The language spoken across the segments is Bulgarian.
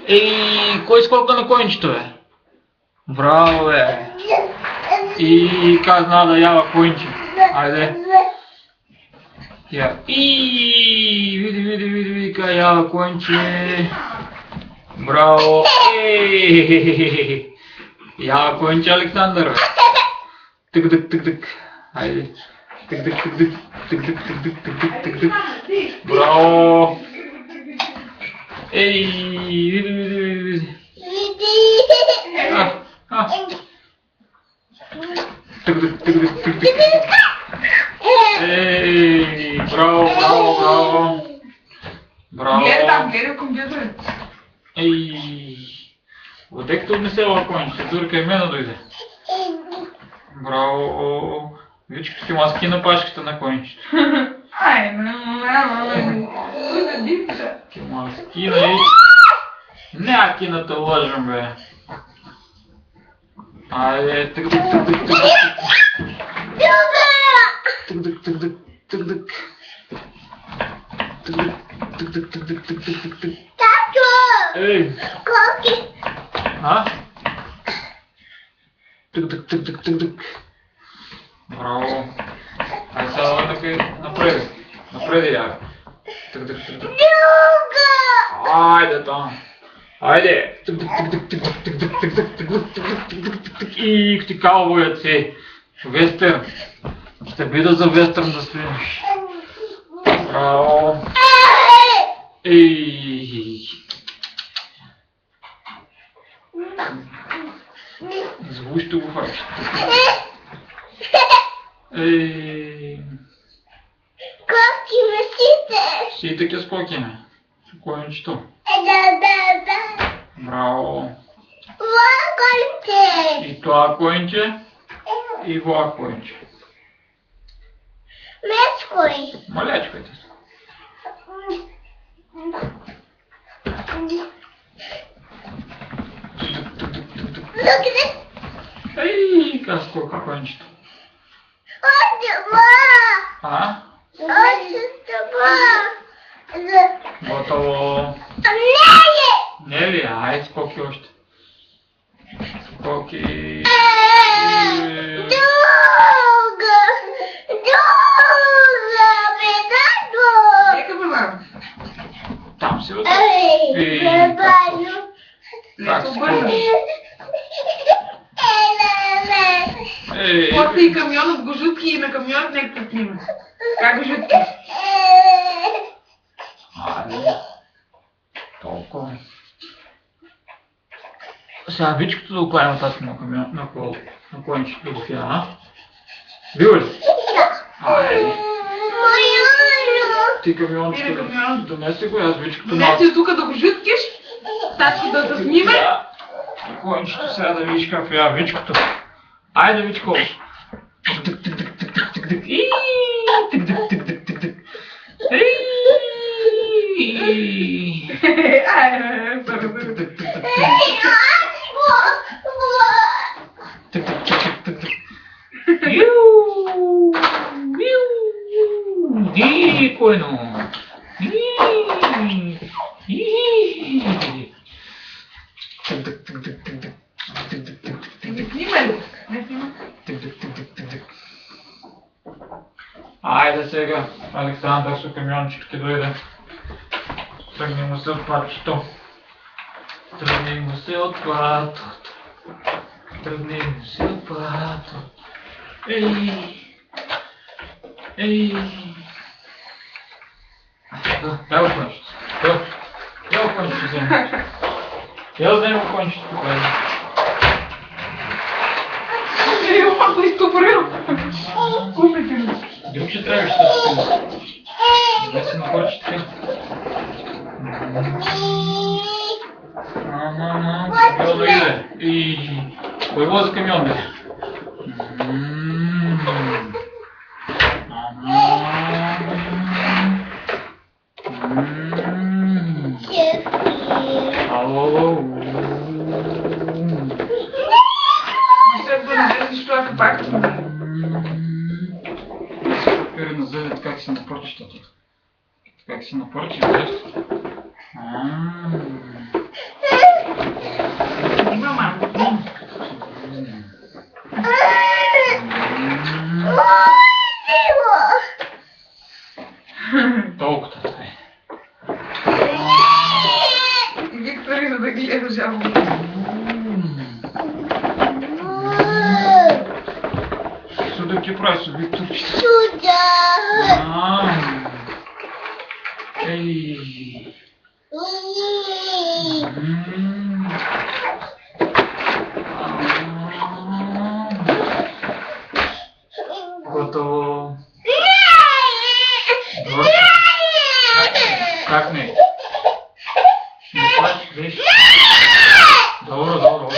И кой скока на кончето, бе? Браво, бе! И как зна да ява конче? Айде! И види как ява конче! Браво! Ява конче, Александър, бе! Тък. Айде! Тък. Браво! Види. Тък. Браво. Гледай там, гледай компютъра. Отде като отнесе конче, турка и мене дойде. Браво. Вичката ти маски на пашката на кончето. Ти маски на и... Няки на те лъжам, бе. Айде, тък. Ей! Коки! А? Тък. Браво! Ай сега така напреди я. Тък. Друга! Айде там! Айде! И ти каубоят си! Вестърн! Ще бида за вестърн да свинеш. Браво! Звук ще го фаща. Коки месите! Си таки скокиме. Кончето. Да. Браво! Лаконте! И това конче, и това конче. Мечкой! Малячкайте. Ей, как скока кончето. А? Готово. Не ли? Ай, скоки още. Скоки. Нека баба. Там си вътре. Как скоки. После и камионът гожутки и на камионът някакъв снима. Как гожутки? Айде. Толкова. Сега вичкото да окланя тази на кончето до фия, а? Бил ли? Айде. Ти камиончето донеси го, аз вичкото малко. Донеси тук да го жуткиш, татко да сниме. Кончето сега да видиш как я вичкото. Айде, Вичко! Дикойно! Айде сега, Александър с камиончето ке дойде. Тръгни му се от парчето. Ей! Дай го кончето. Дай го кончето вземи. Я вземи го кончето тук. Пак ли стопорил? Друг ще трябваше да се спи. Дай се напорчи така. Какво да иде? Кой вози камион, бе? Ало. Как се напорчи, тата? Как се напорчи, виж? я взяв. Все-таки прай собі тупчик. Сюда. Ей. Готово. Как не? Не плач, виж. Добро.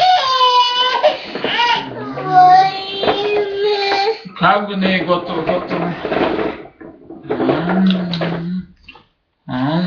Как бы не е готово. Ам.